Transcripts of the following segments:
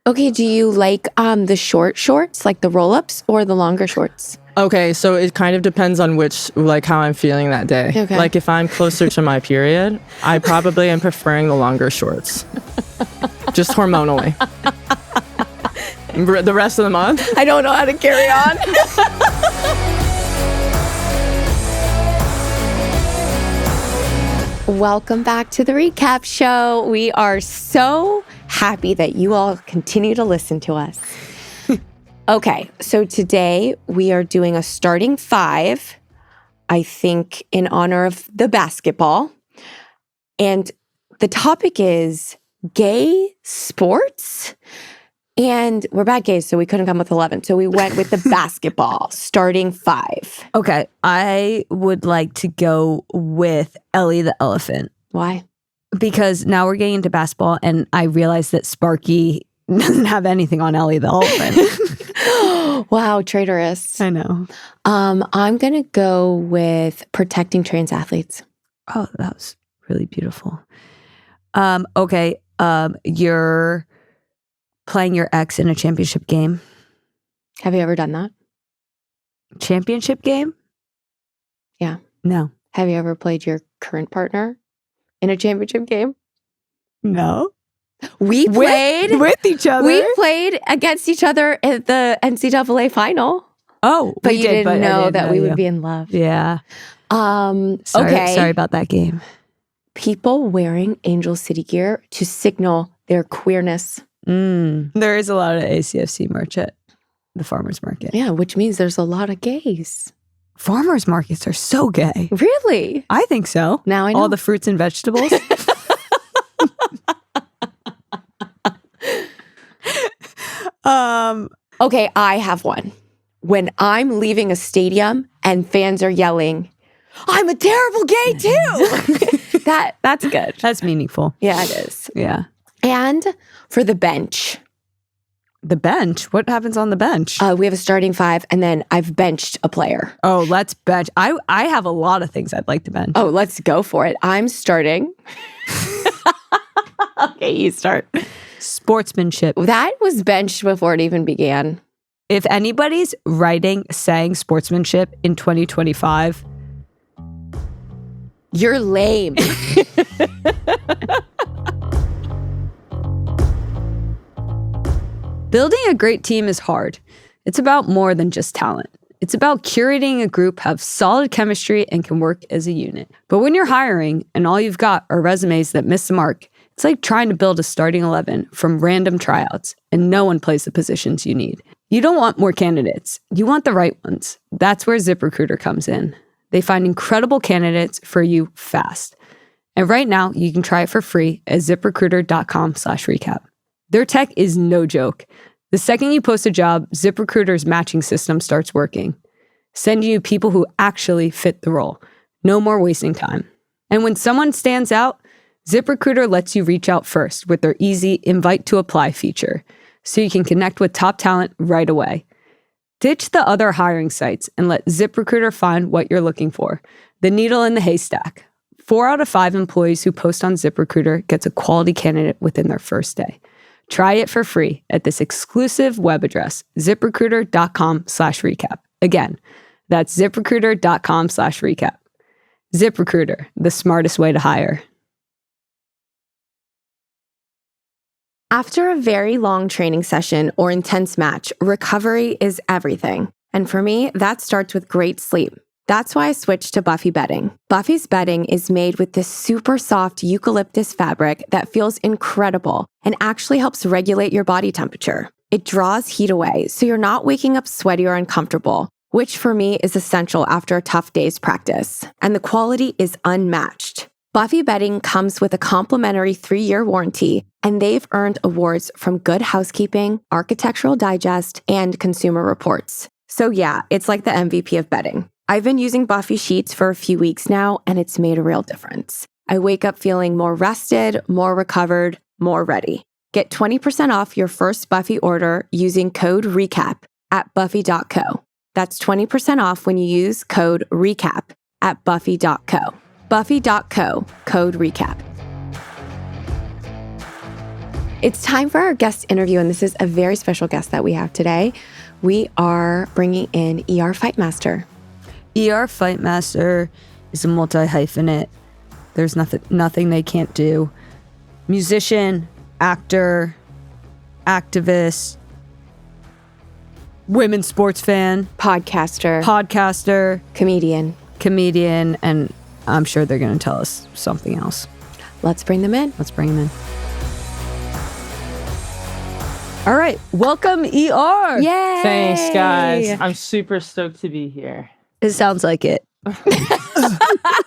Okay, do you like the short shorts, like the roll-ups, or the longer shorts? Okay, so it kind of depends on how I'm feeling that day. Okay. Like if I'm closer to my period, I probably am preferring the longer shorts. Just hormonally. The rest of the month? I don't know how to carry on. Welcome back to the Recap Show. We are so happy that you all continue to listen to us. Okay, so today we are doing a starting five, I think in honor of the basketball. And the topic is gay sports. And we're bad gays, so we couldn't come with 11. So we went with the basketball, starting five. Okay, I would like to go with Ellie the elephant. Why? Because now we're getting into basketball, and I realize that Sparky doesn't have anything on Ellie the elephant. Wow, traitorous. I know. I'm going to go with protecting trans athletes. Oh, that was really beautiful. Okay, you're playing your ex in a championship game. Have you ever done that? Championship game? Yeah. No. Have you ever played your current partner in a championship game? No. We played with each other. We played against each other at the NCAA final. Oh, but we you did, didn't know that we you. would be in love. Yeah. Okay. Sorry about that game. People wearing Angel City gear to signal their queerness. There is a lot of ACFC merch at the farmers market. Yeah, which means there's a lot of gays. Farmers markets are so gay. Really? I think so. Now I know. All the fruits and vegetables. Okay, I have one. When I'm leaving a stadium and fans are yelling, "I'm a terrible gay too." That's good. That's meaningful. Yeah, it is. Yeah. And for the bench. The bench? What happens on the bench? We have a starting five, and then I've benched a player. Oh, let's bench. I have a lot of things I'd like to bench. Oh, let's go for it. I'm starting. Okay, you start. Sportsmanship. That was benched before it even began. If anybody's saying sportsmanship in 2025, you're lame. Building a great team is hard. It's about more than just talent. It's about curating a group, have solid chemistry, and can work as a unit. But when you're hiring and all you've got are resumes that miss the mark, it's like trying to build a starting 11 from random tryouts, and no one plays the positions you need. You don't want more candidates. You want the right ones. That's where ZipRecruiter comes in. They find incredible candidates for you fast. And right now, you can try it for free at ZipRecruiter.com/recap. Their tech is no joke. The second you post a job, ZipRecruiter's matching system starts working, sending you people who actually fit the role. No more wasting time. And when someone stands out, ZipRecruiter lets you reach out first with their easy invite to apply feature, so you can connect with top talent right away. Ditch the other hiring sites and let ZipRecruiter find what you're looking for. The needle in the haystack. 4 out of 5 employees who post on ZipRecruiter gets a quality candidate within their first day. Try it for free at this exclusive web address, ZipRecruiter.com/recap. Again, that's ZipRecruiter.com/recap. ZipRecruiter, the smartest way to hire. After a very long training session or intense match, recovery is everything. And for me, that starts with great sleep. That's why I switched to Buffy bedding. Buffy's bedding is made with this super soft eucalyptus fabric that feels incredible and actually helps regulate your body temperature. It draws heat away, so you're not waking up sweaty or uncomfortable, which for me is essential after a tough day's practice. And the quality is unmatched. Buffy bedding comes with a complimentary 3-year warranty, and they've earned awards from Good Housekeeping, Architectural Digest, and Consumer Reports. So yeah, it's like the MVP of bedding. I've been using Buffy sheets for a few weeks now, and it's made a real difference. I wake up feeling more rested, more recovered, more ready. Get 20% off your first Buffy order using code RECAP at buffy.co. That's 20% off when you use code RECAP at buffy.co. Buffy.co, code RECAP. It's time for our guest interview, and this is a very special guest that we have today. We are bringing in E.R. Fightmaster. E.R. Fightmaster is a multi-hyphenate. There's nothing they can't do. Musician, actor, activist, women's sports fan, Podcaster, comedian, and I'm sure they're going to tell us something else. Let's bring them in. All right, welcome E.R. Yay! Thanks, guys. I'm super stoked to be here. It sounds like it.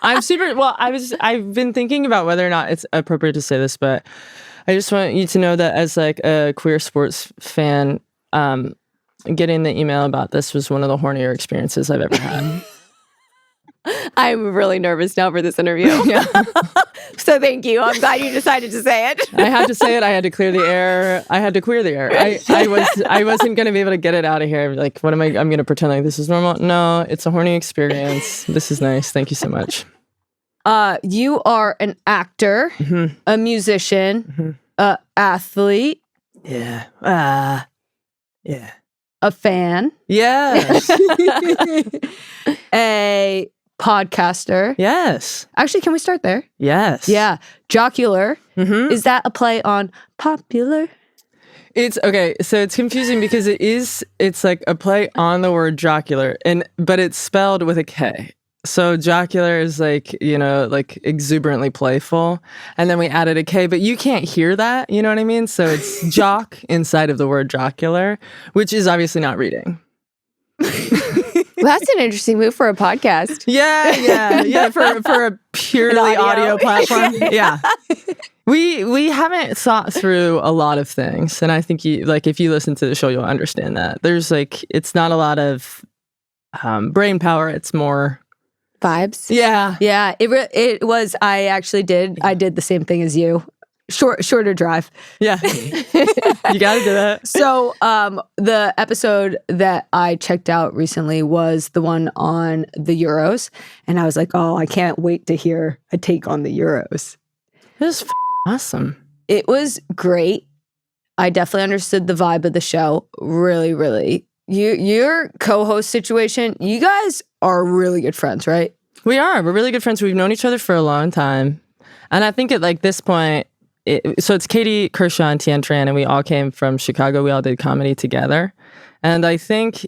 I've been thinking about whether or not it's appropriate to say this, but I just want you to know that as like a queer sports fan, getting the email about this was one of the hornier experiences I've ever had. I'm really nervous now for this interview. Yeah. So thank you. I'm glad you decided to say it. I had to say it. I had to clear the air. I wasn't going to be able to get it out of here. Like, what am I? I'm going to pretend like this is normal. No, it's a horny experience. This is nice. Thank you so much. You are an actor, a musician, a athlete. Yeah. Yeah. A fan. Yes. A podcaster. Yes. Actually, can we start there? Yes. Yeah. Jocular. Is that a play on popular? It's okay. So it's confusing because it's like a play on the word jocular, but it's spelled with a K. So jocular is like, like exuberantly playful. And then we added a K, but you can't hear that. You know what I mean? So it's jock inside of the word jocular, which is obviously not reading. Well, that's an interesting move for a podcast. Yeah. For a purely audio platform. Yeah. We haven't thought through a lot of things. And I think if you listen to the show, you'll understand that. There's it's not a lot of brain power. It's more vibes. Yeah. It was. I did the same thing as you. Shorter drive. Yeah. You got to do that. So the episode that I checked out recently was the one on the Euros, and I was like, oh, I can't wait to hear a take on the Euros. It was awesome. It was great. I definitely understood the vibe of the show. Really, really. Your co-host situation, you guys are really good friends, right? We're really good friends. We've known each other for a long time. And I think at this point, so it's Katie, Kershaw, and Tien Tran, and we all came from Chicago. We all did comedy together. And I think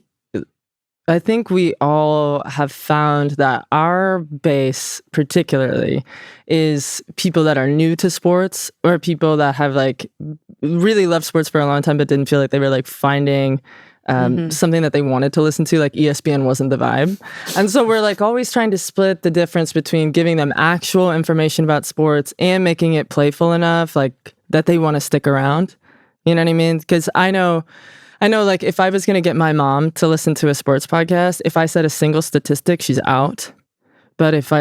we all have found that our base particularly is people that are new to sports, or people that have really loved sports for a long time but didn't feel like they were finding something that they wanted to listen to. Like ESPN wasn't the vibe. And so we're always trying to split the difference between giving them actual information about sports and making it playful enough that they want to stick around. You know what I mean? Because I know if I was going to get my mom to listen to a sports podcast, if I said a single statistic, she's out. But if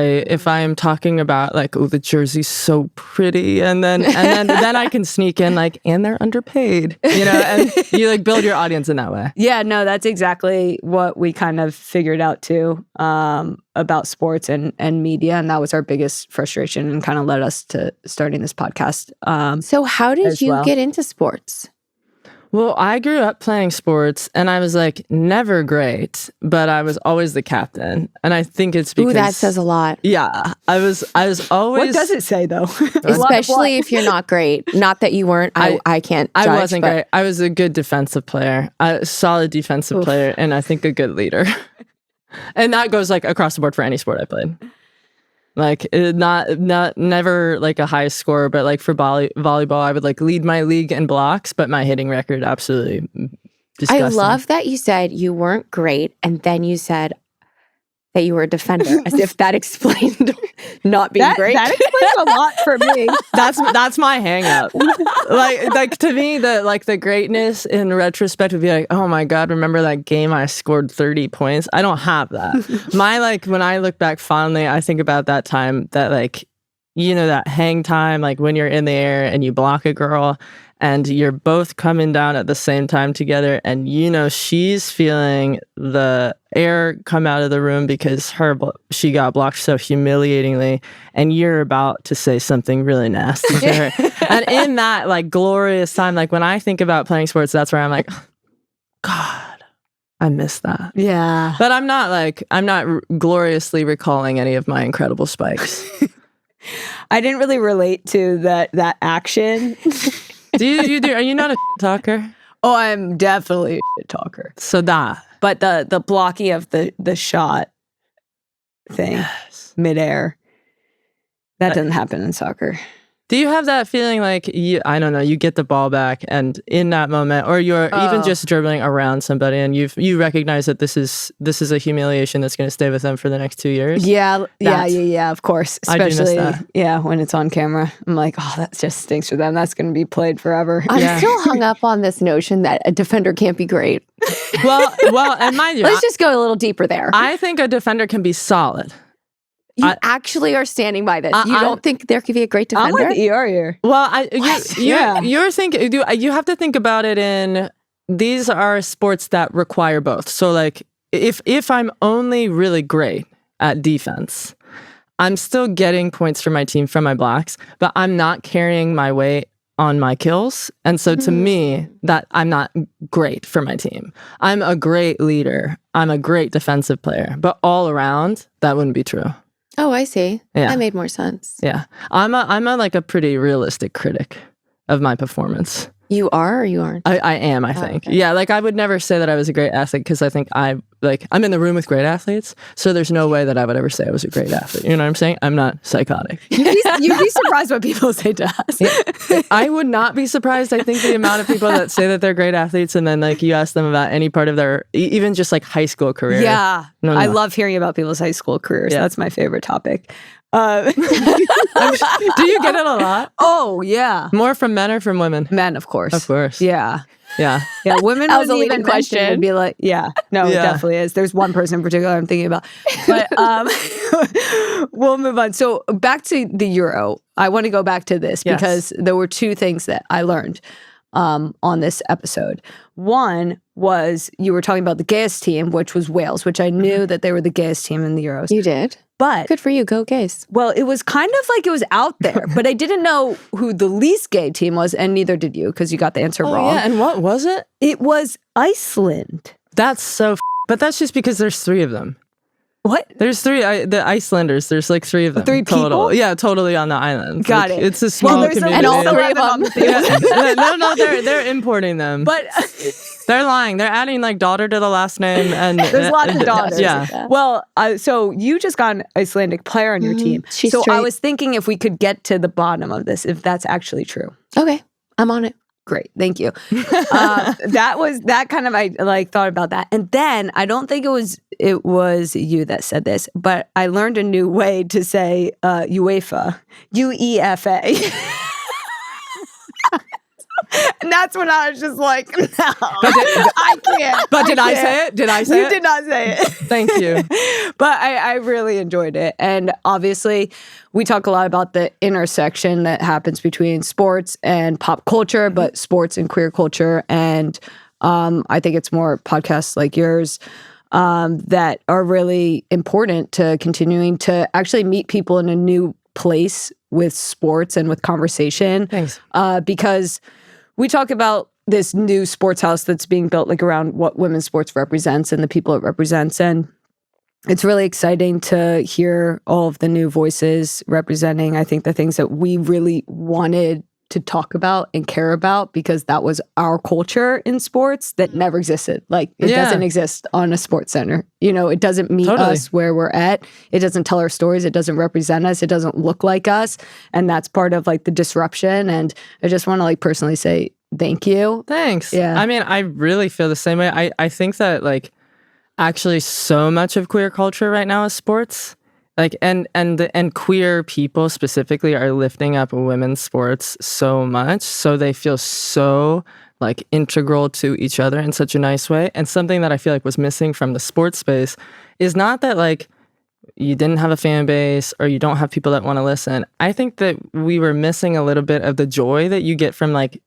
I'm talking about the jersey's so pretty, and then I can sneak in and they're underpaid, and you build your audience in that way. Yeah, no, that's exactly what we kind of figured out too about sports and media, and that was our biggest frustration and kind of led us to starting this podcast. So how did you get into sports? Well, I grew up playing sports, and I was never great, but I was always the captain. And I think it's because... Ooh, that says a lot. Yeah, I was always... What does it say, though? Especially if you're not great. Not that you weren't. I can't judge, I wasn't great. I was a good defensive player, a solid defensive player, and I think a good leader. And that goes across the board for any sport I played. Never a high score, but for volleyball, I would lead my league in blocks, but my hitting record absolutely disgusting. I love that you said you weren't great, and then you said that you were a defender, as if that explained not being great. That explains a lot for me. That's my hang up. To me, the greatness in retrospect would be oh my God, remember that game I scored 30 points? I don't have that. When I look back fondly, I think about that time that that hang time, when you're in the air and you block a girl and you're both coming down at the same time together, and she's feeling the air come out of the room because she got blocked so humiliatingly, and you're about to say something really nasty to her. And in that like glorious time, like when I think about playing sports, that's where I'm like, God, I miss that. Yeah. But I'm not gloriously recalling any of my incredible spikes. I didn't really relate to that action. Are you not a talker? Oh, I'm definitely a shit talker. So da. But the blocking of the shot thing midair, that doesn't happen in soccer. Do you have that feeling like I don't know, you get the ball back and in that moment, or you're even just dribbling around somebody and you recognize that this is a humiliation that's going to stay with them for the next 2 years? Yeah, of course. Especially, I do miss that. Yeah, when it's on camera. I'm like, oh, that just stinks for them. That's going to be played forever. I'm still hung up on this notion that a defender can't be great. Well, and mind you, Let's just go a little deeper there. I think a defender can be solid. You actually are standing by this. You don't think there could be a great defender? I'm with ER here. Well, you're thinking. You have to think about it in. These are sports that require both. So, like, if I'm only really great at defense, I'm still getting points for my team from my blocks, but I'm not carrying my weight on my kills. And so, to me, that I'm not great for my team. I'm a great leader. I'm a great defensive player, but all around, that wouldn't be true. Oh, I see. Yeah. That made more sense. Yeah. I'm a pretty realistic critic of my performance. You are or you aren't? I am, I think. Okay. Yeah, like I would never say that I was a great athlete because I think I'm in the room with great athletes, so there's no way that I would ever say I was a great athlete. You know what I'm saying? I'm not psychotic. You'd be surprised what people say to us. Yeah. I would not be surprised. I think the amount of people that say that they're great athletes and then like you ask them about any part of their, even just like high school career. Yeah. No. I love hearing about people's high school careers. Yeah. That's my favorite topic. Do you get it a lot? Oh, yeah. More from men or from women? Men, of course. Of course. Yeah. Yeah. Yeah, women That was wouldn't a leading even question. question. Would be like, yeah, no, it Yeah. definitely is. There's one person in particular I'm thinking about, but we'll move on. So back to the Euro. I want to go back to this Yes. because there were two things that I learned on this episode. One was you were talking about the gayest team, which was Wales, which I knew that they were the gayest team in the Euros. You did? But Good for you. Go gays. well, it was kind of like it was out there, but I didn't know who the least gay team was, and neither did you because you got the answer wrong. Yeah, and what was it? It was Iceland. That's so but that's just because there's 3 of them. What? There's 3, the Icelanders, there's like 3 of them. 3 total. people? Yeah, totally on the island. Got Like, it. It's a small there's community. And all 3 of 11 them. on the field. Yeah. No, they're importing them. But They're lying. They're adding like daughter to the last name. And there's lots of daughters. Yeah. Well, so you just got an Icelandic player on your team. She's so I straight. was thinking if we could get to the bottom of this, if that's actually true. Okay. I'm on it. Great, thank you. That kind of I like thought about that, and then I don't think it was you that said this, but I learned a new way to say UEFA, UEFA. And that's when I was just like, no, I can't. But did I can't. say it? Did I say You it? did not say it. Thank you. But I really enjoyed it. And obviously, we talk a lot about the intersection that happens between sports and pop culture, but sports and queer culture. And I think it's more podcasts like yours that are really important to continuing to actually meet people in a new place with sports and with conversation. Thanks. Because we talk about this new sports house that's being built like around what women's sports represents and the people it represents. And it's really exciting to hear all of the new voices representing, I think, the things that we really wanted to talk about and care about because that was our culture in sports that never existed. Like it doesn't exist on a sports center. You know, it doesn't meet us where we're at. It doesn't tell our stories. It doesn't represent us. It doesn't look like us. And that's part of like the disruption. And I just want to like personally say thank you. Thanks. Yeah. I mean, I really feel the same way. I think that like actually so much of queer culture right now is sports. Like and queer people specifically are lifting up women's sports so much, so they feel so like integral to each other in such a nice way. And something that I feel like was missing from the sports space is not that like you didn't have a fan base or you don't have people that want to listen. I think that we were missing a little bit of the joy that you get from like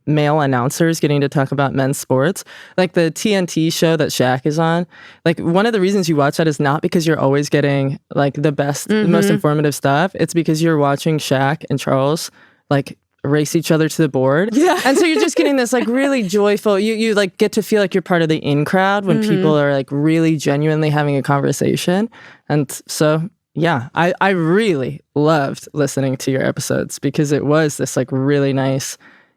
male announcers getting to talk about men's sports. Like the TNT show that Shaq is on, like one of the reasons you watch that is not because you're always getting like the best, the most informative stuff. It's because you're watching Shaq and Charles like race each other to the board. Yeah. And so you're just getting this like really joyful, you like get to feel like you're part of the in crowd when people are like really genuinely having a conversation. And so, yeah, I really loved listening to your episodes because it was this like really nice,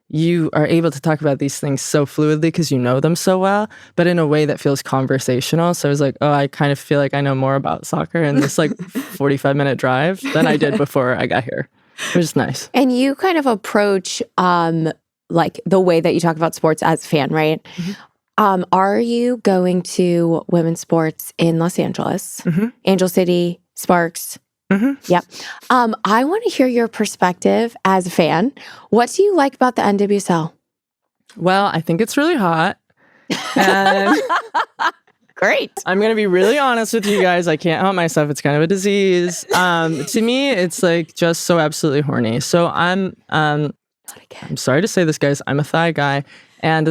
you are able to talk about these things so fluidly because you know them so well, but in a way that feels conversational. So I was like, oh, I kind of feel like I know more about soccer in this like 45-minute drive than I did before I got here. It was nice. And you kind of approach like the way that you talk about sports as a fan, right? Are you going to women's sports in Los Angeles, Angel City, Sparks? Yep. I want to hear your perspective as a fan. What do you like about the NWSL? Well, I think it's really hot. And Great. I'm going to be really honest with you guys. I can't help myself. It's kind of a disease. To me, it's like just so absolutely horny. So I'm sorry to say this, guys. I'm a thigh guy. And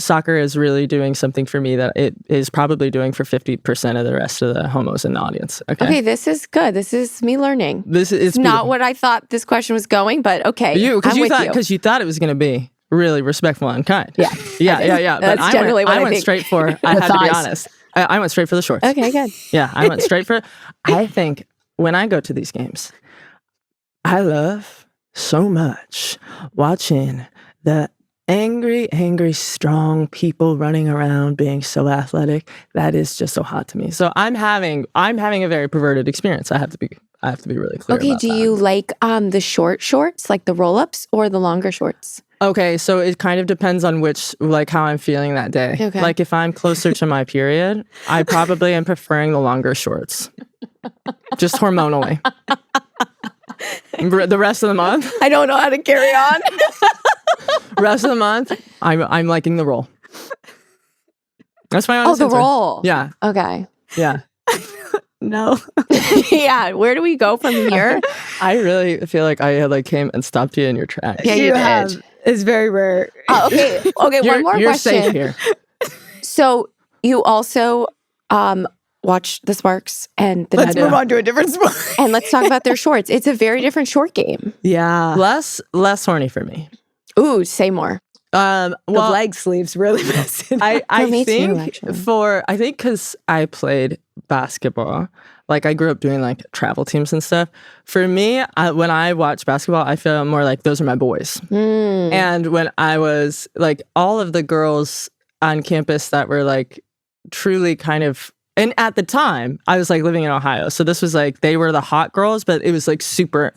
soccer is really doing something for me that it is probably doing for 50% of the rest of the homos in the audience. Okay, this is good. This is me learning. It's not what I thought this question was going, but okay. Because you thought it was going to be really respectful and kind. Yeah. Yeah. But That's generally what I went think. straight for, I have to be honest. I went straight for the shorts. Okay, good. Yeah, I went straight for, I think when I go to these games, I love so much watching the angry, strong people running around being so athletic. That is just so hot to me. So I'm having a very perverted experience. I have to be really clear. Okay, about do that. you like the short shorts, like the roll-ups, or the longer shorts? Okay, so it kind of depends on how I'm feeling that day. Okay. Like if I'm closer to my period, I probably am preferring the longer shorts. Just hormonally. The rest of the month? I don't know how to carry on. Rest of the month, I'm liking the roll. That's my honest the answer. roll. Yeah. Okay. Yeah. No. Yeah. Where do we go from here? I really feel like I had came and stopped you in your tracks. Yeah, you did. have. It's very rare. Okay. One more you're question. Safe here. So you also watch the Sparks and the Let's Ned- move on to a different sport. and let's talk about their shorts. It's a very different short game. Yeah. Less horny for me. Ooh, say more. The leg sleeves really mess it up. I me too, think actually. because I played basketball, like I grew up doing like travel teams and stuff. For me, when I watch basketball, I feel more like those are my boys. And when I was like all of the girls on campus that were like truly kind of, and at the time I was like living in Ohio, so this was like they were the hot girls, but it was like super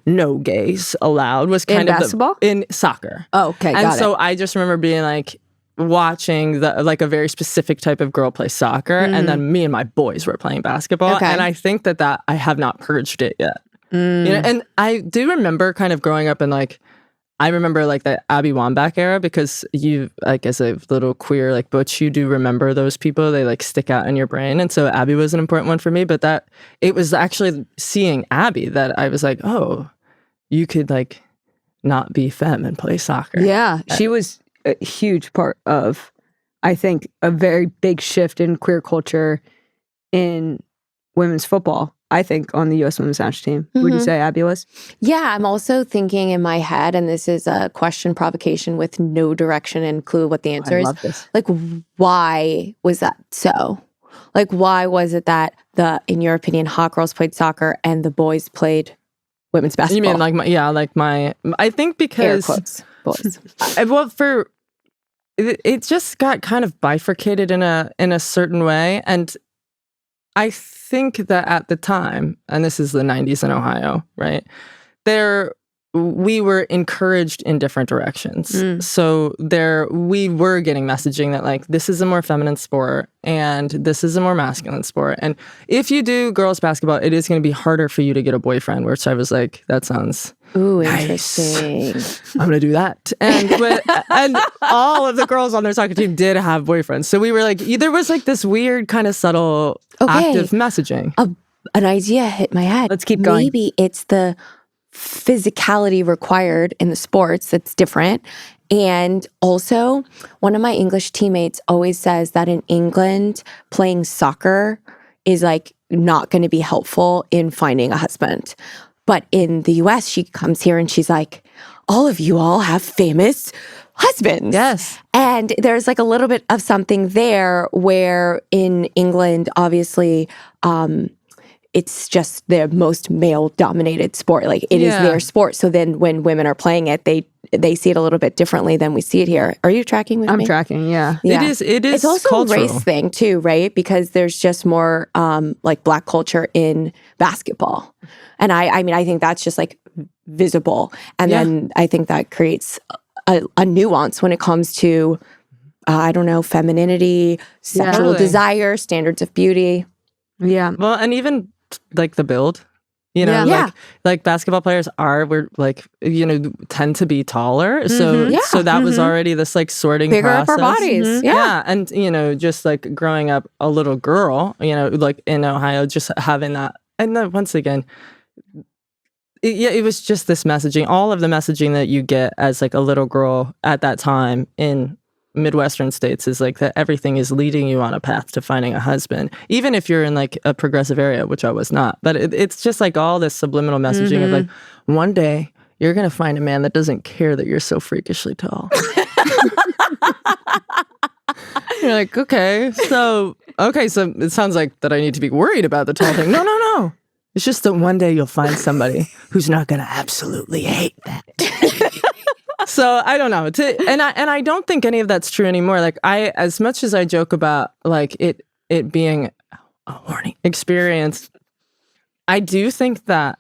no gays allowed was kind in of basketball? In soccer. Oh, okay, And got so it. I just remember being like watching like a very specific type of girl play soccer, and then me and my boys were playing basketball. Okay. And I think that I have not purged it yet. You know, and I do remember kind of growing up in like, I remember like the Abby Wambach era, because you like as a little queer like butch, you do remember those people. They like stick out in your brain. And so Abby was an important one for me, but that it was actually seeing Abby that I was like, oh, you could like not be femme and play soccer. Yeah, she was a huge part of, I think, a very big shift in queer culture in women's football. I think on the U.S. women's national team. Would you say Abby was? Yeah, I'm also thinking in my head, and this is a question provocation with no direction and clue what the answer I is. love this. Like, why was that so? Like, why was it that in your opinion, hot girls played soccer and the boys played women's basketball? You mean I think Air because quotes, boys. it just got kind of bifurcated in a certain way. And I think that at the time, and this is the 90s in Ohio, right? We were encouraged in different directions. So we were getting messaging that like, this is a more feminine sport and this is a more masculine sport. And if you do girls basketball, it is going to be harder for you to get a boyfriend, which I was like, that sounds Ooh, nice. interesting. I'm going to do that. And all of the girls on their soccer team did have boyfriends. So we were like, there was like this weird kind of subtle active messaging. An idea hit my head. Let's keep going. Maybe it's the physicality required in the sports that's different. And also, one of my English teammates always says that in England, playing soccer is like not going to be helpful in finding a husband. But in the US, she comes here and she's like, all of you all have famous husbands. Yes. And there's like a little bit of something there where in England, obviously, it's just the most male-dominated sport. Like it is their sport. So then when women are playing it, they see it a little bit differently than we see it here. Are you tracking with me? I'm tracking, yeah. It is It's also cultural. a race thing too, right? Because there's just more like Black culture in basketball. And I mean, I think that's just like visible. And then I think that creates a nuance when it comes to, I don't know, femininity, sexual desire, standards of beauty. Yeah. Well, and even like the build, you know, like basketball players we're like, you know, tend to be taller. So that was already this like sorting bigger process. upper bodies. Yeah. And, you know, just like growing up a little girl, you know, like in Ohio, just having that. And then once again, it was just this messaging, all of the messaging that you get as like a little girl at that time in Midwestern states is like that everything is leading you on a path to finding a husband, even if you're in like a progressive area, which I was not. But it's just like all this subliminal messaging of like, one day you're going to find a man that doesn't care that you're so freakishly tall. You're like, okay, so it sounds like that I need to be worried about the tall thing. No. It's just that one day you'll find somebody who's not going to absolutely hate that. So I don't know. And I don't think any of that's true anymore. Like as much as I joke about like it being a horny experience, I do think that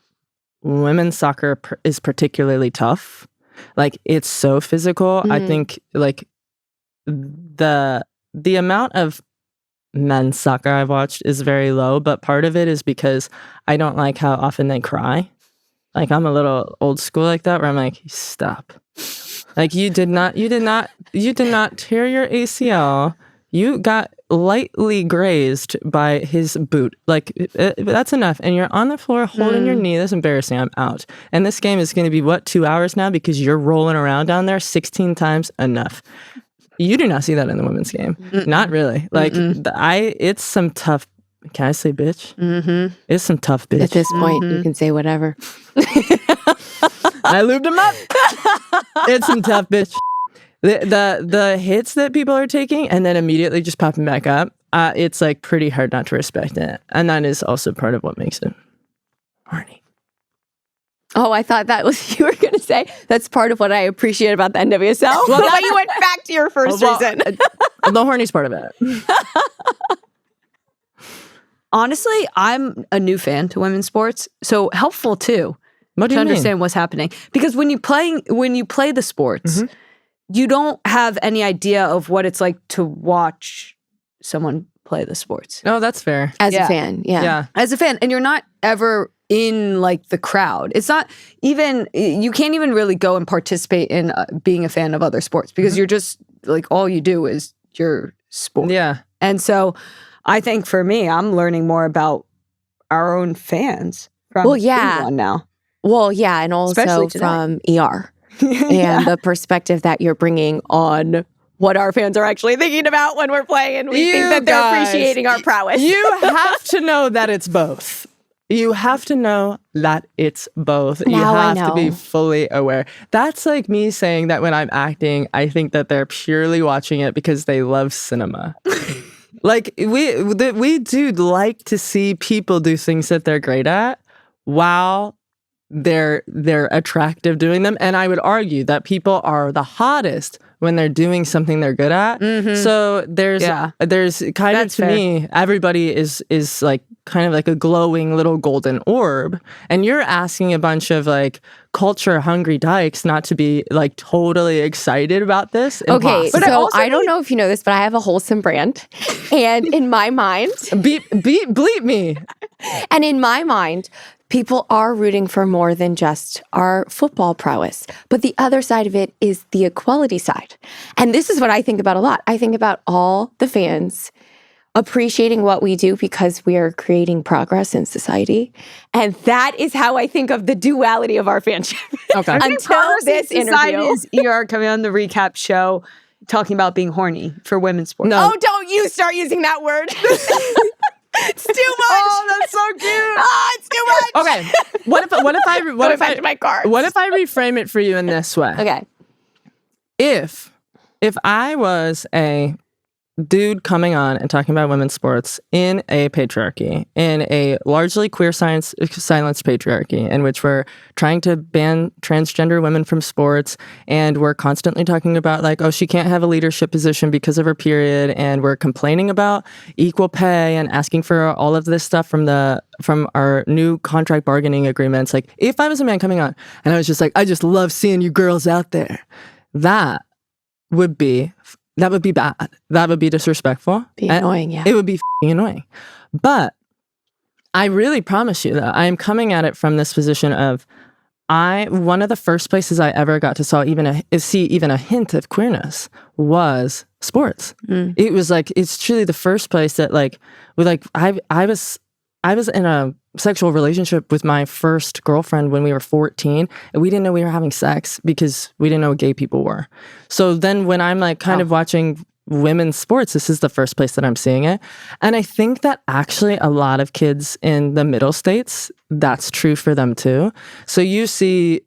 women's soccer is particularly tough. Like it's so physical. I think like the amount of men's soccer I've watched is very low, but part of it is because I don't like how often they cry. Like I'm a little old school like that where I'm like, stop. Like you did not tear your ACL. You got lightly grazed by his boot. Like that's enough. And you're on the floor holding your knee. That's embarrassing. I'm out. And this game is going to be 2 hours now because you're rolling around down there 16 times. Enough. You do not see that in the women's game. Not really. Like it's some tough. Can I say bitch? Mm-hmm. It's some tough bitch. At this point, you can say whatever. I lubed him up. It's some tough bitch. The hits that people are taking and then immediately just popping back up, it's like pretty hard not to respect it. And that is also part of what makes it horny. Oh, I thought that was you were going to say. That's part of what I appreciate about the NWSL. Well, now you went back to your first reason. The horny's part of it. Honestly, I'm a new fan to women's sports, so helpful too What do to you mean? understand what's happening. Because when you play the sports, you don't have any idea of what it's like to watch someone play the sports. Oh, that's fair. As a fan, yeah. As a fan, and you're not ever in like the crowd. It's not even, you can't even really go and participate in being a fan of other sports because you're just like, all you do is your sport. Yeah. And so I think for me, I'm learning more about our own fans from one now. Well, yeah, and also from ER and the perspective that you're bringing on what our fans are actually thinking about when we're playing, and we think that they're appreciating our prowess. You have to know that it's both. You have to know that it's both. Now you I have to be know. fully aware. That's like me saying that when I'm acting, I think that they're purely watching it because they love cinema. Like we do like to see people do things that they're great at while they're attractive doing them. And I would argue that people are the hottest when they're doing something they're good at. So there's kind of, to me, everybody is like kind of like a glowing little golden orb. And you're asking a bunch of like culture hungry dykes not to be like totally excited about this. Okay, Impossible. so I don't know if you know this, but I have a wholesome brand. And in my mind, bleep me. And in my mind, people are rooting for more than just our football prowess. But the other side of it is the equality side. And this is what I think about a lot. I think about all the fans appreciating what we do because we are creating progress in society. And that is how I think of the duality of our fanship. Okay. Until this interview. Is ER coming on the recap show talking about being horny for women's sports. No. Oh, don't you start using that word. It's too much. Oh, that's so cute. It's too much. Okay. What if back to my cards. What if I reframe it for you in this way? Okay. If I was a dude coming on and talking about women's sports in a patriarchy, in a largely queer silenced patriarchy, in which we're trying to ban transgender women from sports, and we're constantly talking about like, oh, she can't have a leadership position because of her period, and we're complaining about equal pay and asking for all of this stuff from our new contract bargaining agreements. Like, if I was a man coming on and I was just like, I just love seeing you girls out there, that would be bad. That would be disrespectful. Be annoying, yeah. It would be f***ing annoying. But I really promise you that I am coming at it from this position of one of the first places I ever got to see even a hint of queerness was sports. It was like, it's truly the first place that I was in a sexual relationship with my first girlfriend when we were 14, and we didn't know we were having sex because we didn't know what gay people were. So then when I'm like kind of watching women's sports, this is the first place that I'm seeing it. And I think that actually a lot of kids in the middle states, that's true for them too. So you see,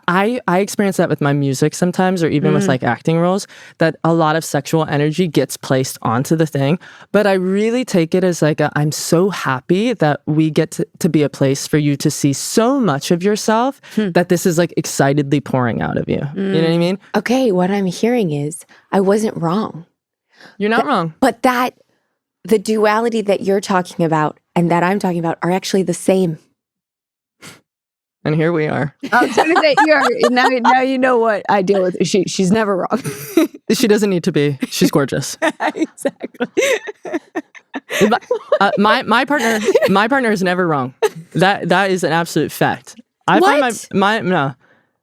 I experience that with my music sometimes, or even with like acting roles, that a lot of sexual energy gets placed onto the thing. But I really take it as like, I'm so happy that we get to be a place for you to see so much of yourself that this is like excitedly pouring out of you. You know what I mean? Okay, what I'm hearing is I wasn't wrong. You're not wrong. But the duality that you're talking about and that I'm talking about are actually the same. And here we are. I was going to say, now you know what I deal with. She's never wrong. She doesn't need to be. She's gorgeous. Exactly. My partner is never wrong. That is an absolute fact. I What? find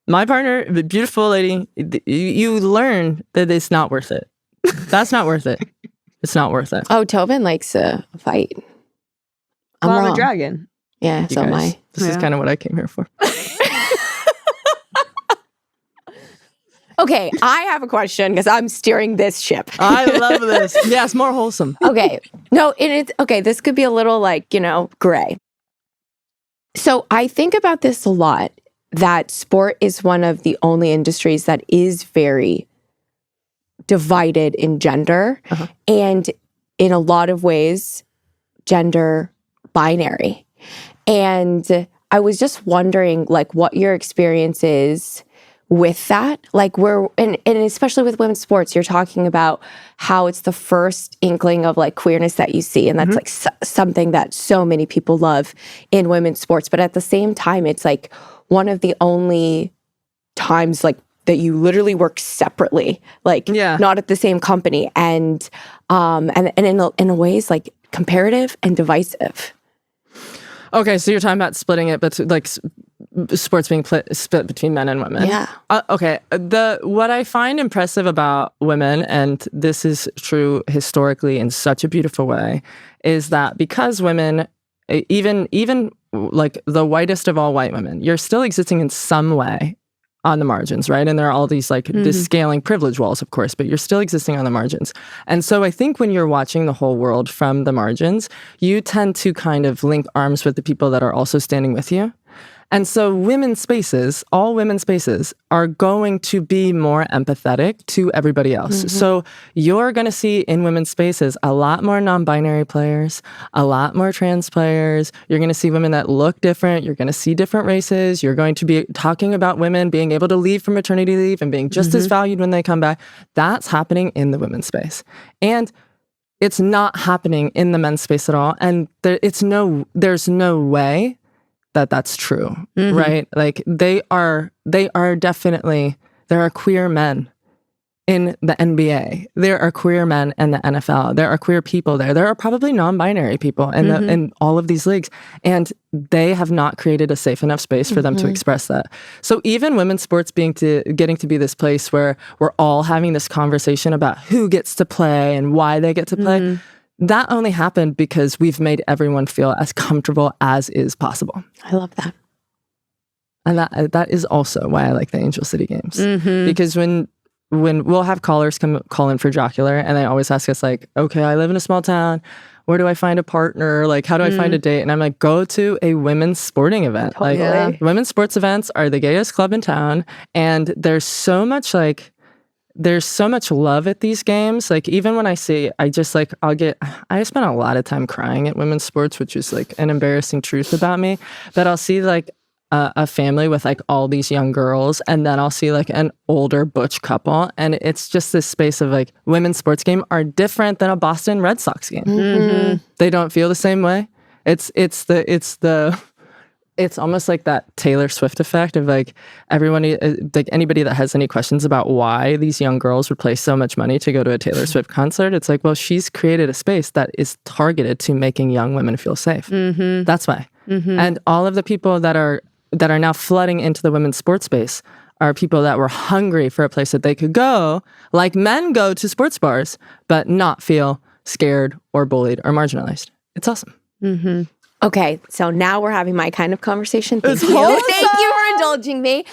my partner, the beautiful lady. You learn that it's not worth it. That's not worth it. It's not worth it. Oh, Tobin likes a fight. I'm Well, I'm wrong. a dragon. Yeah, so am I. This is kind of what I came here for. Okay, I have a question because I'm steering this ship. I love this. Yes, more wholesome. Okay. No, it's okay. This could be a little like, gray. So I think about this a lot, that sport is one of the only industries that is very divided in gender, and in a lot of ways, gender binary. And I was just wondering, like, what your experience is with that. Like, and especially with women's sports, you're talking about how it's the first inkling of like queerness that you see. And that's like something that so many people love in women's sports. But at the same time, it's like one of the only times like that you literally work separately, like not at the same company. And in a ways like comparative and divisive. Okay, so you're talking about splitting it, but like sports being split between men and women. Yeah. Okay. What I find impressive about women, and this is true historically in such a beautiful way, is that because women, even like the whitest of all white women, you're still existing in some way on the margins, right? And there are all these like scaling privilege walls, of course, but you're still existing on the margins. And so I think when you're watching the whole world from the margins, you tend to kind of link arms with the people that are also standing with you. And so women's spaces, all women's spaces, are going to be more empathetic to everybody else. So you're going to see in women's spaces a lot more non-binary players, a lot more trans players. You're going to see women that look different. You're going to see different races. You're going to be talking about women being able to leave for maternity leave and being just as valued when they come back. That's happening in the women's space. And it's not happening in the men's space at all. And there's no way that that's true, right? Like there are queer men in the NBA. There are queer men in the NFL. There are queer people there. There are probably non-binary people in all of these leagues, and they have not created a safe enough space for them to express that. So even women's sports getting to be this place where we're all having this conversation about who gets to play and why they get to play, that only happened because we've made everyone feel as comfortable as is possible. I love that. And that is also why I like the Angel City games. Because when we'll have callers call in for Jocular, and they always ask us like, okay, I live in a small town. where do I find a partner? Like, how do I find a date? And I'm like, go to a women's sporting event. Totally. Like, women's sports events are the gayest club in town. And there's so much love at these games. Like, even when I spend a lot of time crying at women's sports, which is like an embarrassing truth about me. But I'll see like a family with like all these young girls, and then I'll see like an older butch couple, and it's just this space of like women's sports game are different than a Boston Red Sox game. They don't feel the same way. It's almost like that Taylor Swift effect of like everyone, like anybody that has any questions about why these young girls would pay so much money to go to a Taylor Swift concert. It's like, well, she's created a space that is targeted to making young women feel safe. That's why. And all of the people that are now flooding into the women's sports space are people that were hungry for a place that they could go, like men go to sports bars, but not feel scared or bullied or marginalized. It's awesome. Okay, so now we're having my kind of conversation. Thank It's you. wholesome. Thank you for indulging me.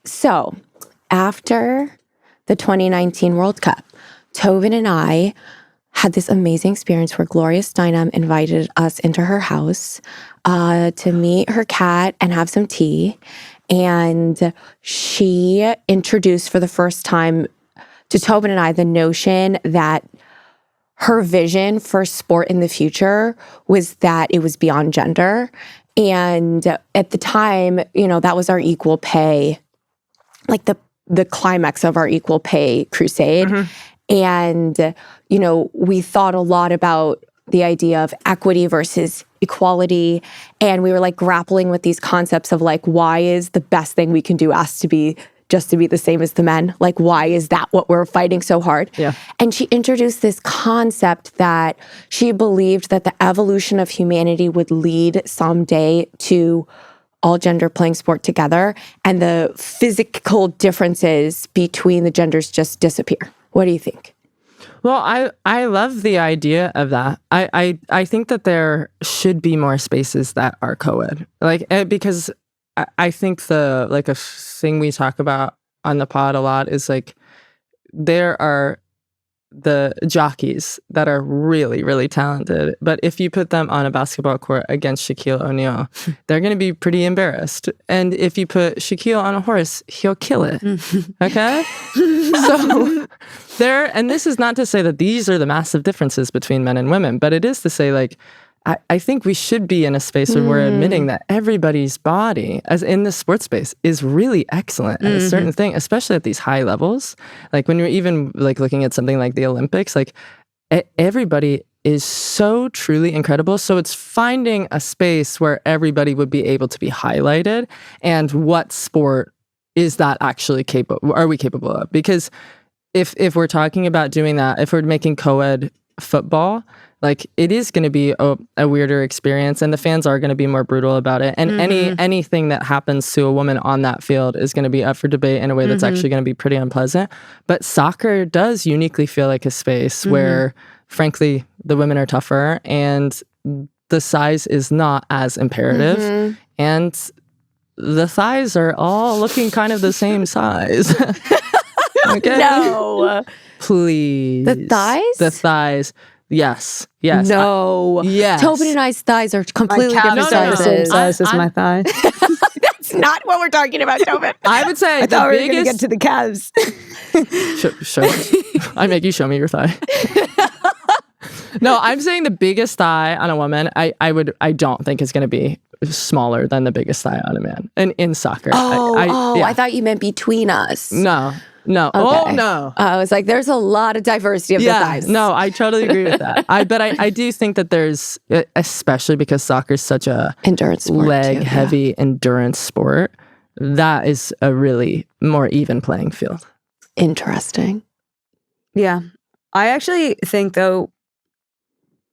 So after the 2019 World Cup, Tobin and I had this amazing experience where Gloria Steinem invited us into her house to meet her cat and have some tea. And she introduced for the first time to Tobin and I the notion that her vision for sport in the future was that it was beyond gender. And at the time, that was our equal pay, like the climax of our equal pay crusade. And, we thought a lot about the idea of equity versus equality. And we were like grappling with these concepts of like, why is the best thing we can do asked to be just to be the same as the men? Like, why is that what we're fighting so hard? Yeah. And she introduced this concept that she believed that the evolution of humanity would lead someday to all gender playing sport together, and the physical differences between the genders just disappear. What do you think? Well, I love the idea of that. I think that there should be more spaces that are co-ed, because I think a thing we talk about on the pod a lot is like there are the jockeys that are really, really talented, but if you put them on a basketball court against Shaquille O'Neal, they're going to be pretty embarrassed. And if you put Shaquille on a horse, he'll kill it. Okay? So and this is not to say that these are the massive differences between men and women, but it is to say like, I think we should be in a space where we're admitting that everybody's body, as in the sports space, is really excellent at a certain thing, especially at these high levels. Like when you're even like looking at something like the Olympics, like everybody is so truly incredible. So it's finding a space where everybody would be able to be highlighted, and what sport is that actually are we capable of? Because if we're talking about doing that, if we're making co-ed football, like it is going to be a weirder experience, and the fans are going to be more brutal about it. And anything that happens to a woman on that field is going to be up for debate in a way that's actually going to be pretty unpleasant. But soccer does uniquely feel like a space where, frankly, the women are tougher and the size is not as imperative. And the thighs are all looking kind of the same size. Okay? No. Please. The thighs? The thighs. Yes. No. Yes. Tobin and I's thighs are completely different The same sizes. size as my thigh. That's not what we're talking about, Tobin. I would say I thought we were going to biggest... get to the calves. Show. I make you show me your thigh. No, I'm saying the biggest thigh on a woman, I don't think is going to be smaller than the biggest thigh on a man. And in soccer. I thought you meant between us. No. Okay. Oh, no. I was like, there's a lot of diversity of the thighs. No, I totally agree with that. But I do think that there's, especially because soccer is such a endurance sport, leg-heavy endurance sport, that is a really more even playing field. Interesting. Yeah. I actually think, though,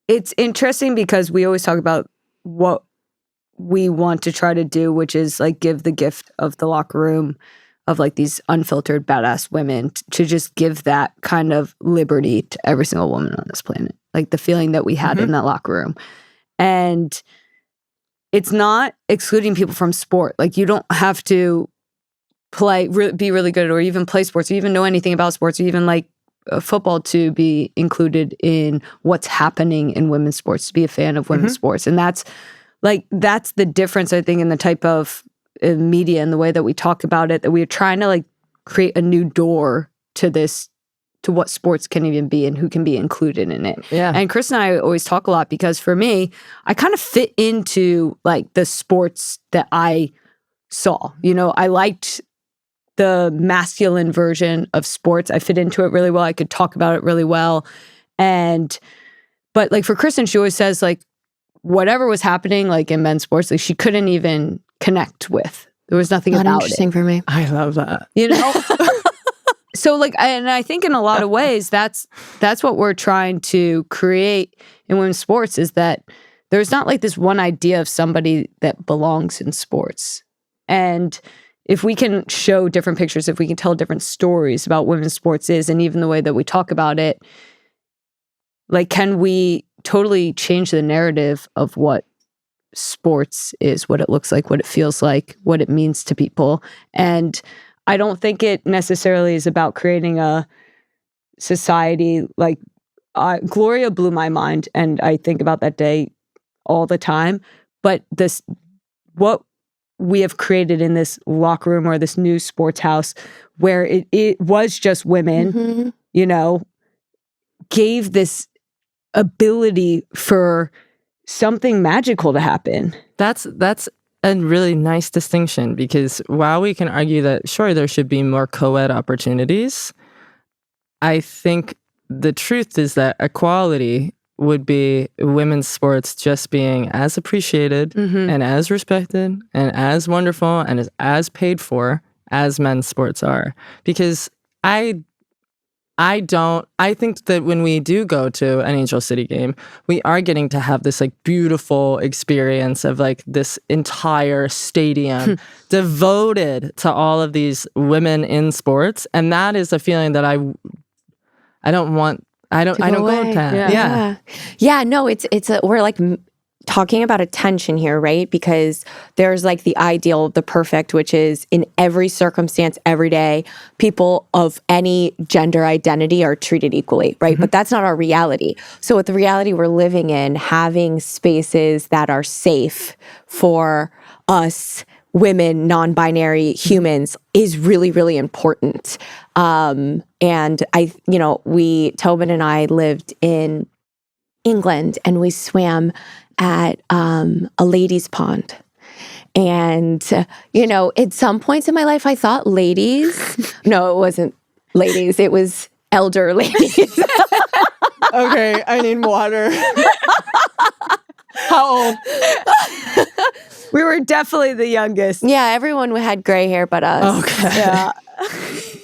it's interesting because we always talk about what we want to try to do, which is like give the gift of the locker room of like these unfiltered badass women to just give that kind of liberty to every single woman on this planet. Like the feeling that we had in that locker room. And it's not excluding people from sport. Like you don't have to be really good or even play sports or even know anything about sports or even like football to be included in what's happening in women's sports, to be a fan of women's sports. And that's the difference, I think, in the type of media and the way that we talk about it, that we're trying to like create a new door to this, to what sports can even be and who can be included in it. Yeah. And Chris and I always talk a lot because for me, I kind of fit into like the sports that I saw. You know, I liked the masculine version of sports. I fit into it really well. I could talk about it really well. But like for Christen, she always says like whatever was happening like in men's sports, like she couldn't even connect with. There was nothing Not about interesting it. for me. I love that. You know? So like, and I think in a lot of ways, that's what we're trying to create in women's sports, is that there's not like this one idea of somebody that belongs in sports. And if we can show different pictures, if we can tell different stories about women's sports and even the way that we talk about it, like, can we totally change the narrative of what sports is, what it looks like, what it feels like, what it means to people? And I don't think it necessarily is about creating a society like Gloria blew my mind, and I think about that day all the time. But what we have created in this locker room or this new sports house, where it was just women, you know, gave this ability for something magical to happen. That's a really nice distinction, because while we can argue that, sure, there should be more co-ed opportunities, I think the truth is that equality would be women's sports just being as appreciated and as respected and as wonderful and as paid for as men's sports are. Because I think that when we do go to an Angel City game, we are getting to have this like beautiful experience of like this entire stadium devoted to all of these women in sports. And that is a feeling that I don't go to. Yeah, no, we're like talking about attention here, right? Because there's like the ideal, the perfect, which is in every circumstance, every day, people of any gender identity are treated equally, right? But that's not our reality. So with the reality we're living in, having spaces that are safe for us women, non-binary humans is really, really important. And Tobin and I lived in England, and we swam at a ladies' pond. And, at some points in my life, I thought ladies, no, it wasn't ladies, it was elder ladies. Okay, I need water. How old? We were definitely the youngest. Yeah, everyone had gray hair but us. Okay. Yeah.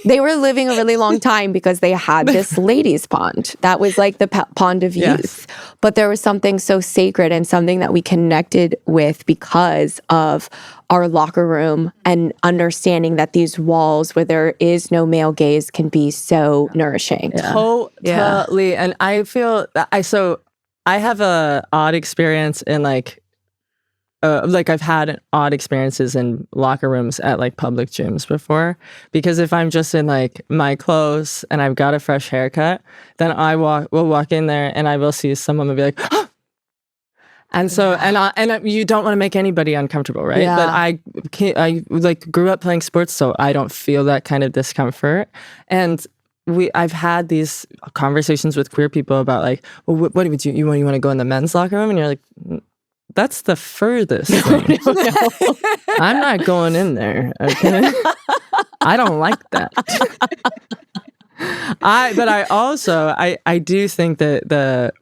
They were living a really long time because they had this ladies' pond. That was like the pond of youth. Yes. But there was something so sacred and something that we connected with because of our locker room and understanding that these walls where there is no male gaze can be so nourishing. Yeah. Totally. And I feel that I have a odd experience in like I've had odd experiences in locker rooms at like public gyms before, because if I'm just in like my clothes and I've got a fresh haircut, then will walk in there and I will see someone and be like, oh! And so, and you don't want to make anybody uncomfortable, right? Yeah. But I like grew up playing sports, so I don't feel that kind of discomfort. And I've had these conversations with queer people about like, well, what would you want to go in the men's locker room? And you're like, that's the furthest thing. No. I'm not going in there. Okay, I don't like that. I do think that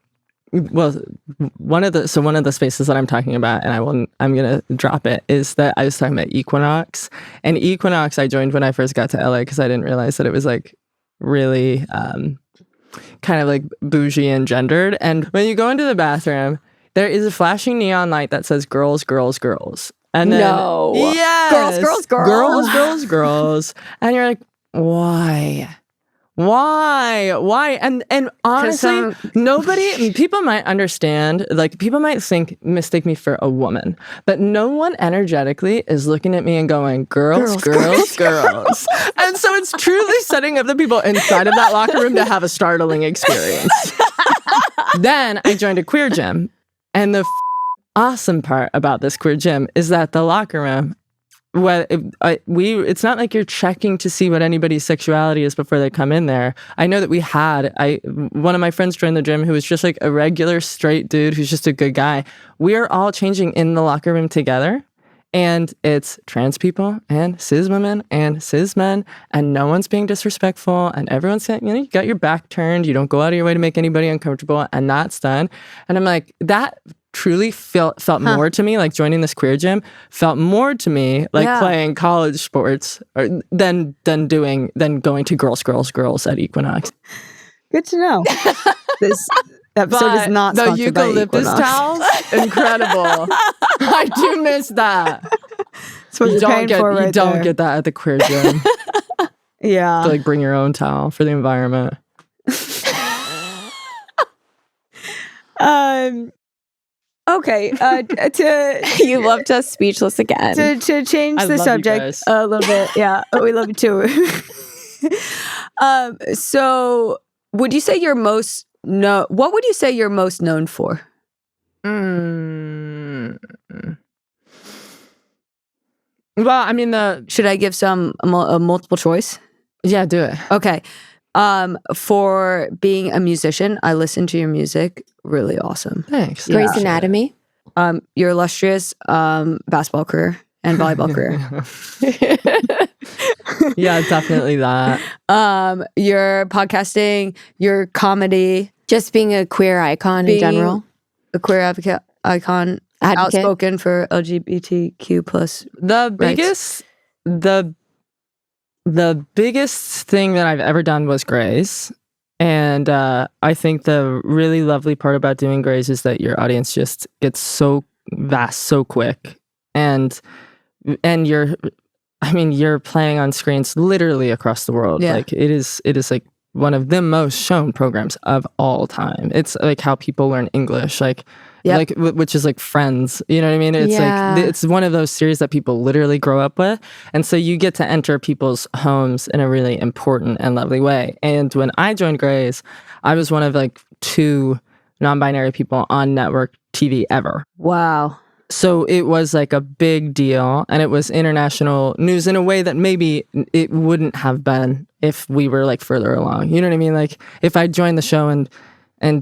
one of the spaces that I'm talking about, and I'm gonna drop it, is that I was talking about Equinox. And Equinox I joined when I first got to LA because I didn't realize that it was like really kind of like bougie and gendered. And when you go into the bathroom, there is a flashing neon light that says girls, girls, girls. And then, yes, girls. Girls. And you're like, why? Why? And honestly, people might understand, like people might mistake me for a woman, but no one energetically is looking at me and going, girls. And so it's truly setting up the people inside of that locker room to have a startling experience. Then I joined a queer gym, and the awesome part about this queer gym is that the locker room, it's not like you're checking to see what anybody's sexuality is before they come in there. I know that one of my friends joined the gym who was just like a regular straight dude who's just a good guy. We're all changing in the locker room together, and it's trans people and cis women and cis men, and no one's being disrespectful, and everyone's saying, you got your back turned, you don't go out of your way to make anybody uncomfortable, and that's done. And I'm like, that truly felt more to me, like joining this queer gym felt more to me like playing college sports than going to girls at Equinox. Good to know. This episode is not the sponsored by eucalyptus Equinox. towels, incredible. I do miss that. That's what you don't get that at the queer gym. Yeah. To like bring your own towel for the environment. Okay, You left us speechless again. To change the subject a little bit. Yeah, we love you too. So would you say what would you say you're most known for? Well, I mean, should I give some a multiple choice? Yeah, do it. Okay. For being a musician, I listen to your music. Really awesome. Thanks. Grey's Anatomy. Your illustrious basketball career and volleyball career. Yeah, definitely that. Your podcasting, your comedy. Just being a queer icon in general. A queer icon. Outspoken for LGBTQ plus. The biggest thing that I've ever done was Grey's. And I think the really lovely part about doing Grey's is that your audience just gets so vast so quick. And you're playing on screens literally across the world. Yeah. Like it is like one of the most shown programs of all time. It's like how people learn English, which is like Friends. You know what I mean? It's like it's one of those series that people literally grow up with, and so you get to enter people's homes in a really important and lovely way. And when I joined Grey's, I was one of like 2 non-binary people on network TV ever. Wow. So it was like a big deal, and it was international news in a way that maybe it wouldn't have been if we were like further along. You know what I mean? Like if I joined the show in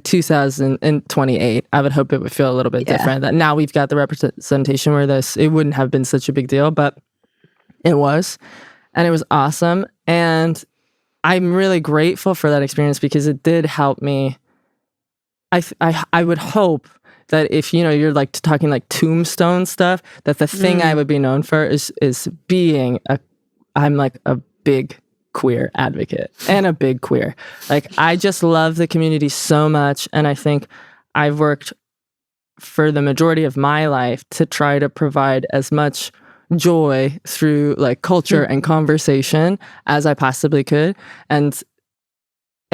2028, I would hope it would feel a little bit different. That now we've got the representation where it wouldn't have been such a big deal, but it was, and it was awesome. And I'm really grateful for that experience because it did help me. I would hope that if you're like talking like tombstone stuff, that the thing I would be known for is being I'm like a big queer advocate and a big queer. Like I just love the community so much, and I think I've worked for the majority of my life to try to provide as much joy through like culture and conversation as I possibly could.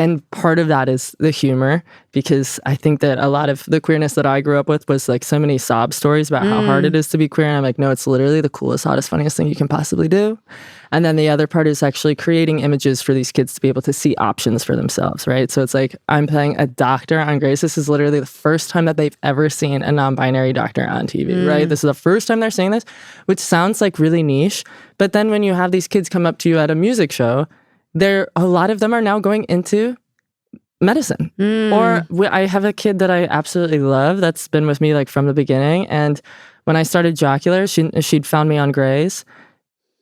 And part of that is the humor, because I think that a lot of the queerness that I grew up with was like so many sob stories about how hard it is to be queer. And I'm like, no, it's literally the coolest, hottest, funniest thing you can possibly do. And then the other part is actually creating images for these kids to be able to see options for themselves, right? So it's like I'm playing a doctor on Grey's. This is literally the first time that they've ever seen a non-binary doctor on TV, right? This is the first time they're seeing this, which sounds like really niche. But then when you have these kids come up to you at a music show, a lot of them are now going into medicine. Or I have a kid that I absolutely love that's been with me like from the beginning. And when I started Jocular, she'd found me on Grey's.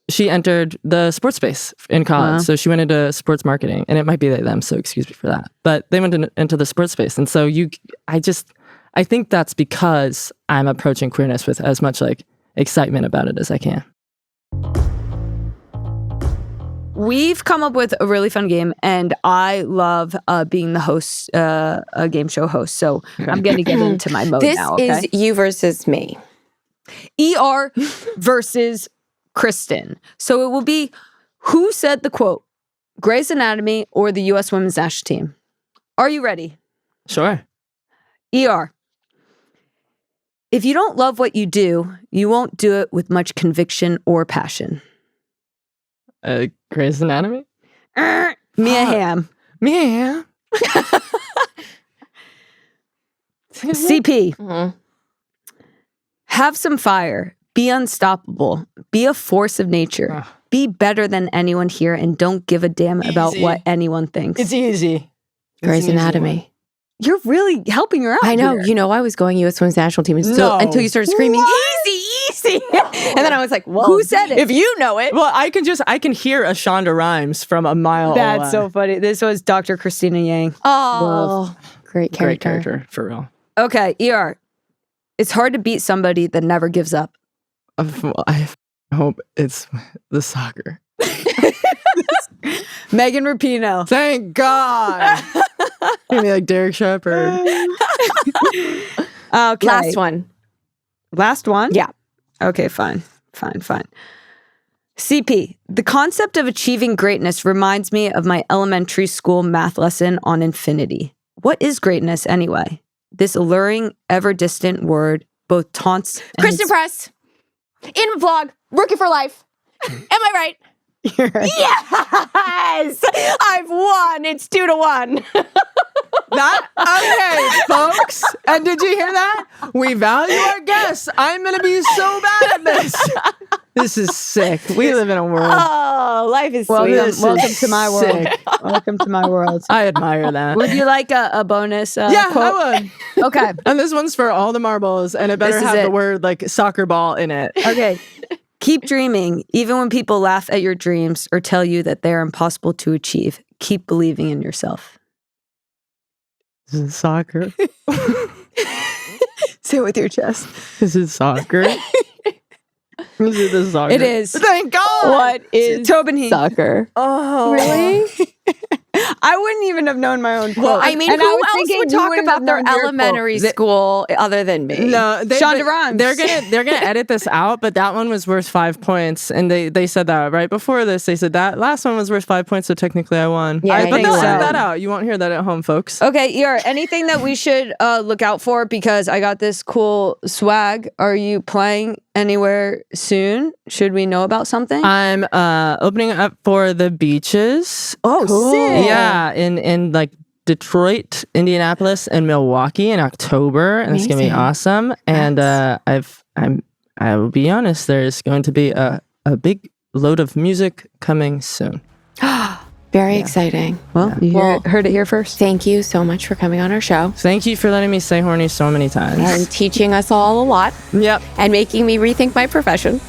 She entered the sports space in college. So she went into sports marketing, and it might be them, so excuse me for that. But they went into the sports space. And so I think that's because I'm approaching queerness with as much like excitement about it as I can. We've come up with a really fun game, and I love being the host, a game show host. So I'm going to get into my mode now. Okay? This is you versus me. E.R. versus Christen. So it will be who said the quote Grey's Anatomy or the U.S. Women's National Team? Are you ready? Sure. E.R. If you don't love what you do, you won't do it with much conviction or passion. Grey's Anatomy? Mia Hamm. Mia. CP. Mm-hmm. Have some fire. Be unstoppable. Be a force of nature. Be better than anyone here and don't give a damn about what anyone thinks. It's easy. Grey's Anatomy. You're really helping her out. I know. here. You know, I was going U.S. Women's National Team until you started screaming, easy. And then I was like, well, who said it? If you know it. Well, I can hear a Shonda Rhimes from a mile away. That's so funny. This was Dr. Christina Yang. Oh, great character. Great character, for real. Okay, E.R. It's hard to beat somebody that never gives up. I hope it's the soccer. Megan Rapinoe. Thank God. Maybe like Derek Shepard. Okay. Last one. Last one? Yeah. Okay, fine. CP, the concept of achieving greatness reminds me of my elementary school math lesson on infinity. What is greatness anyway? This alluring, ever-distant word both taunts and Christen Press. In vlog. Rookie for life. Am I right? You're right. Yes! I've won. It's 2-1. Okay, folks. And did you hear that? We value our guests. I'm going to be so bad at this. This is sick. We live in a world. Oh, life is sweet. Welcome to my world. sick. Welcome to my world. I admire that. Would you like a bonus Yeah, quote? I would. Okay. And this one's for all the marbles, and it better This is have the it. word like soccer ball in it. Okay. Keep dreaming, even when people laugh at your dreams or tell you that they're impossible to achieve. Keep believing in yourself. This is soccer. Say it with your chest. This is soccer. This is the soccer. It is. Thank God. What is Tobin Heath. Soccer. Oh, Really? I wouldn't even have known my own quote. Well, I mean, And who was else thinking would you talk wouldn't about have their known your elementary quote. school other than me? No, Shonda Rhimes. They're gonna edit this out, but that one was worth 5 points, and they said that right before this. They said that last one was worth 5 points, so technically I won. Yeah, I but think they'll so. edit that out. You won't hear that at home, folks. Okay, E.R., anything that we should look out for? Because I got this cool swag. Are you playing anywhere soon? Should we know about something? I'm opening up for the Beaches. Oh, sick. Yeah, in like Detroit, Indianapolis, and Milwaukee in October, and it's gonna be Amazing. awesome. And I will be honest, there's going to be a big load of music coming soon. Very exciting. Well, you heard it here first. Thank you so much for coming on our show Thank you for letting me say horny so many times. and teaching us all a lot Yep. and making me rethink my profession.